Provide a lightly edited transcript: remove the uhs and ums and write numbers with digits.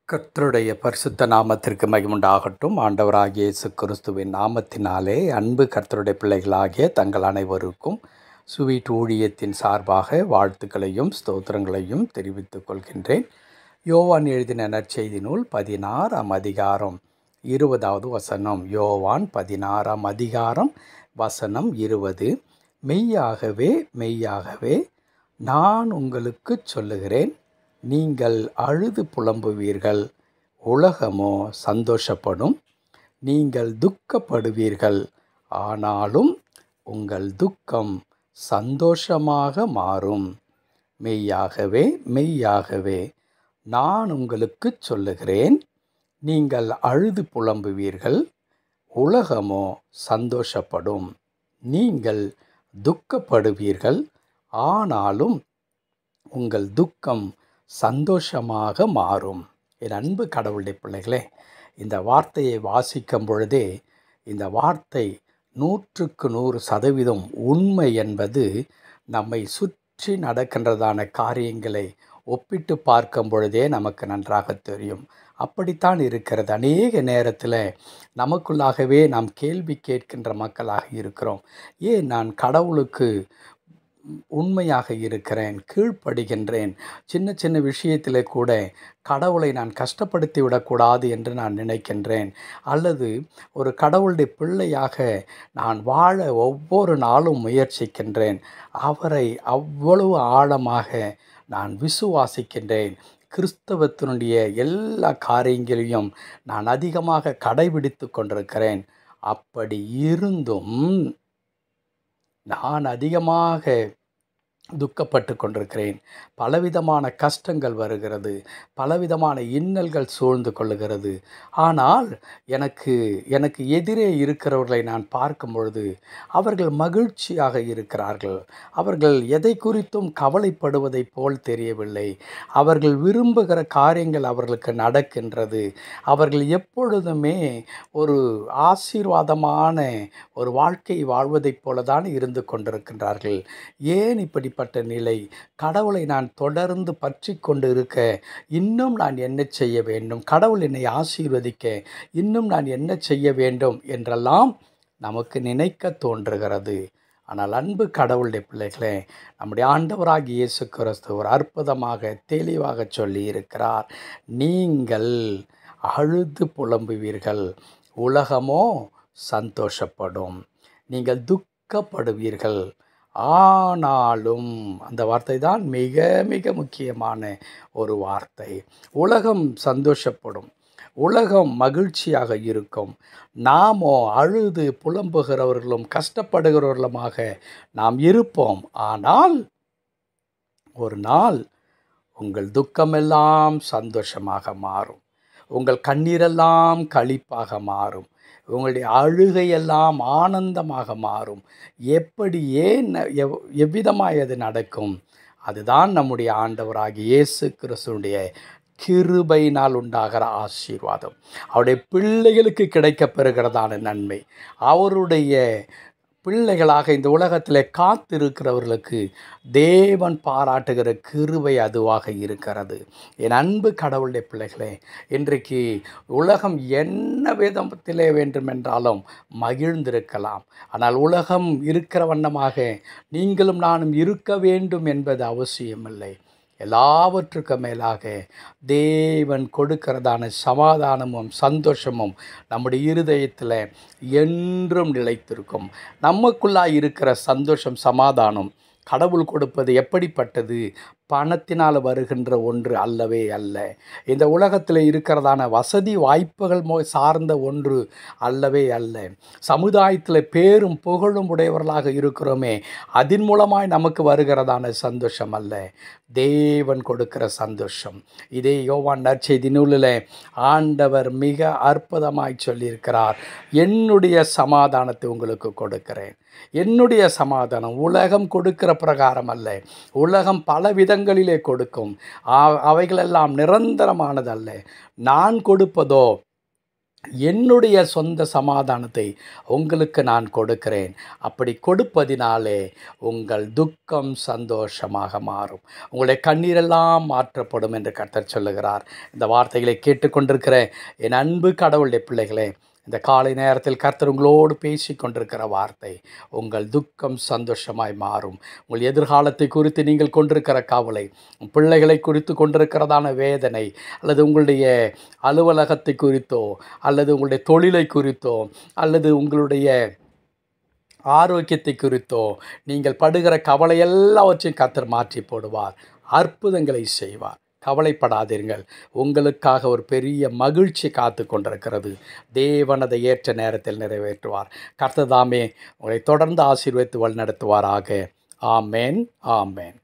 கர்த்தருடைய பரிசுத்த நாமத்திற்கு மகிமுண்டாகட்டும். ஆண்டவராகிய இயேசு கிறிஸ்துவின் நாமத்தினாலே அன்பு கர்த்தருடைய பிள்ளைகளாகிய தங்கள் அனைவருக்கும் ஸ்வீட் ஊழியத்தின் சார்பாக வாழ்த்துக்களையும் ஸ்தோத்திரங்களையும் தெரிவித்துக் கொள்கின்றேன். யோவான் எழுதின நற்செய்தி நூல் 16ஆம் அதிகாரம் 20வது வசனம். யோவான் 16ஆம் அதிகாரம் வசனம் 20. மெய்யாகவே மெய்யாகவே நான் உங்களுக்கு சொல்லுகிறேன், நீங்கள் அழுது புலம்புவீர்கள், உலகமோ சந்தோஷப்படும். நீங்கள் துக்கப்படுவீர்கள், ஆனாலும் உங்கள் துக்கம் சந்தோஷமாக மாறும். மெய்யாகவே மெய்யாகவே நான் உங்களுக்கு சொல்லுகிறேன், நீங்கள் அழுது புலம்புவீர்கள், உலகமோ சந்தோஷப்படும். நீங்கள் துக்கப்படுவீர்கள், ஆனாலும் உங்கள் துக்கம் சந்தோஷமாக மாறும். என் அன்பு கடவுளுடைய பிள்ளைகளே, இந்த வார்த்தையை வாசிக்கும் பொழுதே இந்த வார்த்தை 100% உண்மை என்பது நம்மை சுற்றி நடக்கின்றதான காரியங்களை ஒப்பிட்டு பார்க்கும் பொழுதே நமக்கு நன்றாக தெரியும். அப்படித்தான் இருக்கிறது. அநேக நேரத்தில் நமக்குள்ளாகவே நாம் கேள்வி கேட்கின்ற மக்களாக இருக்கிறோம். ஏன் நான் கடவுளுக்கு உண்மையாக இருக்கிறேன், கீழ்ப்படுகின்றேன், சின்ன சின்ன விஷயத்தில் கூட கடவுளை நான் கஷ்டப்படுத்தி விடக்கூடாது என்று நான் நினைக்கின்றேன், அல்லது ஒரு கடவுளுடைய பிள்ளையாக நான் வாழ ஒவ்வொரு நாளும் முயற்சிக்கின்றேன், அவரை அவ்வளவு ஆழமாக நான் விசுவாசிக்கின்றேன், கிறிஸ்தவத்தினுடைய எல்லா காரியங்களையும் நான் அதிகமாக கடைபிடித்து கொண்டிருக்கிறேன். அப்படி இருந்தும் நான் அதிகமாக துக்கப்பட்டு கொண்டிருக்கிறேன். பலவிதமான கஷ்டங்கள் வருகிறது, பலவிதமான இன்னல்கள் சூழ்ந்து கொள்ளுகிறது. ஆனால் எனக்கு எதிரே இருக்கிறவர்களை நான் பார்க்கும் பொழுது அவர்கள் மகிழ்ச்சியாக இருக்கிறார்கள். அவர்கள் எதை குறித்தும் கவலைப்படுவதைப் போல் தெரியவில்லை. அவர்கள் விரும்புகிற காரியங்கள் அவர்களுக்கு நடக்கின்றது. அவர்கள் எப்பொழுதுமே ஒரு ஆசீர்வாதமான ஒரு வாழ்க்கை வாழ்வதைப் போல தான் இருந்து கொண்டிருக்கின்றார்கள். ஏன் இப்படிப்பட்ட நிலை? கடவுளை நான் தொடர்ந்து பற்றி கொண்டு இருக்க இன்னும் நான் என்ன செய்ய வேண்டும்? கடவுள் என்னை ஆசீர்வதிக்க இன்னும் நான் என்ன செய்ய வேண்டும் என்றெல்லாம் நமக்கு நினைக்க தோன்றுகிறது. ஆனால் அன்பு கடவுளுடைய பிள்ளைகளே, நம்முடைய ஆண்டவராகிய இயேசு கிறிஸ்து ஒரு அற்புதமாக தெளிவாக சொல்லி இருக்கிறார். நீங்கள் அழுது புலம்புவீர்கள், உலகமோ சந்தோஷப்படும். நீங்கள் துக்கப்படுவீர்கள், ஆனாலும், அந்த வார்த்தை தான் மிக மிக முக்கியமான ஒரு வார்த்தை. உலகம் சந்தோஷப்படும், உலகம் மகிழ்ச்சியாக இருக்கும். நாமோ அழுது புலம்புகிறவர்களும் கஷ்டப்படுகிறவர்களுமாக நாம் இருப்போம். ஆனால் ஒரு நாள் உங்கள் துக்கமெல்லாம் சந்தோஷமாக மாறும், உங்கள் கண்ணீரெல்லாம் களிப்பாக மாறும், உங்களுடைய அழுகையெல்லாம் ஆனந்தமாக மாறும். எப்படி, ஏன், எவ்விதமாய் அது நடக்கும்? அதுதான் நம்முடைய ஆண்டவராகிய இயேசு கிறிஸ்துவுடைய கிருபையினால் உண்டாகிற ஆசீர்வாதம், அவருடைய பிள்ளைகளுக்கு கிடைக்கப் பெறுகிறதான நன்மை. அவருடைய பிள்ளைகளாக இந்த உலகத்தில் காத்திருக்கிறவர்களுக்கு தேவன் பாராட்டுகிற கிருபை அதுவாக இருக்கிறது. என் அன்பு கடவுளுடைய பிள்ளைகளே, இன்றைக்கு உலகம் என்ன விதத்திலே வேண்டுமென்றாலும் மகிழ்ந்திருக்கலாம். ஆனால் உலகம் இருக்கிற வண்ணமாக நீங்களும் நானும் இருக்க வேண்டும் என்பது அவசியமில்லை. எல்லாவற்றுக்கும் மேலாக தேவன் கொடுக்கிறதான சமாதானமும் சந்தோஷமும் நம்முடைய இருதயத்தில் என்றும் நிலைத்திருக்கும். நமக்குள்ளாய் இருக்கிற சந்தோஷம், சமாதானம் கடவுள் கொடுப்பது எப்படிப்பட்டது? பணத்தினால் வருகின்ற ஒன்று அல்லவே அல்ல. இந்த உலகத்தில் இருக்கிறதான வசதி வாய்ப்புகள் சார்ந்த ஒன்று அல்லவே அல்ல. சமுதாயத்தில் பேரும் புகழும் உடையவர்களாக இருக்கிறோமே, அதன் மூலமாய் நமக்கு வருகிறதான சந்தோஷம் அல்ல, தேவன் கொடுக்கிற சந்தோஷம். இதே யோவான் நற்செய்தி நூலில் ஆண்டவர் மிக அற்புதமாய் சொல்லியிருக்கிறார், என்னுடைய சமாதானத்தை உங்களுக்கு கொடுக்கிறேன். என்னுடைய சமாதானம் உலகம் கொடுக்கிற பிரகாரம் அல்ல. உலகம் பல விதங்களிலே கொடுக்கும், அவைகளெல்லாம் நிரந்தரமானதல்ல. நான் கொடுப்பதோ என்னுடைய சொந்த சமாதானத்தை உங்களுக்கு நான் கொடுக்கிறேன். அப்படி கொடுப்பதினாலே உங்கள் துக்கம் சந்தோஷமாக மாறும். உங்களுடைய கண்ணீரெல்லாம் மாற்றப்படும் என்று கர்த்தர் சொல்லுகிறார். இந்த வார்த்தைகளை கேட்டுக்கொண்டிருக்கிற என் அன்பு கடவுளுடைய பிள்ளைகளே, இந்த காலை நேரத்தில் கர்த்தர் உங்களோடு பேசி கொண்டிருக்கிற வார்த்தை, உங்கள் துக்கம் சந்தோஷமாய் மாறும். உங்கள் எதிர்காலத்தை குறித்து நீங்கள் கொண்டிருக்கிற கவலை, பிள்ளைகளை குறித்து கொண்டிருக்கிறதான வேதனை, அல்லது உங்களுடைய அலுவலகத்தை குறித்தோ, அல்லது உங்களுடைய தொழிலை குறித்தோ, அல்லது உங்களுடைய ஆரோக்கியத்தை குறித்தோ நீங்கள் படுகிற கவலை எல்லாவற்றையும் கர்த்தர் மாற்றி போடுவார். அற்புதங்களை செய்வார். கவலைப்படாதீர்கள். உங்களுக்காக ஒரு பெரிய மகிழ்ச்சி காத்து கொண்டிருக்கிறது. தேவன் அதை ஏற்ற நேரத்தில் நிறைவேற்றுவார். கர்த்தர் தாமே உங்களை தொடர்ந்து ஆசீர்வதித்து வழிநடத்துவாராக. ஆமேன், ஆமேன்.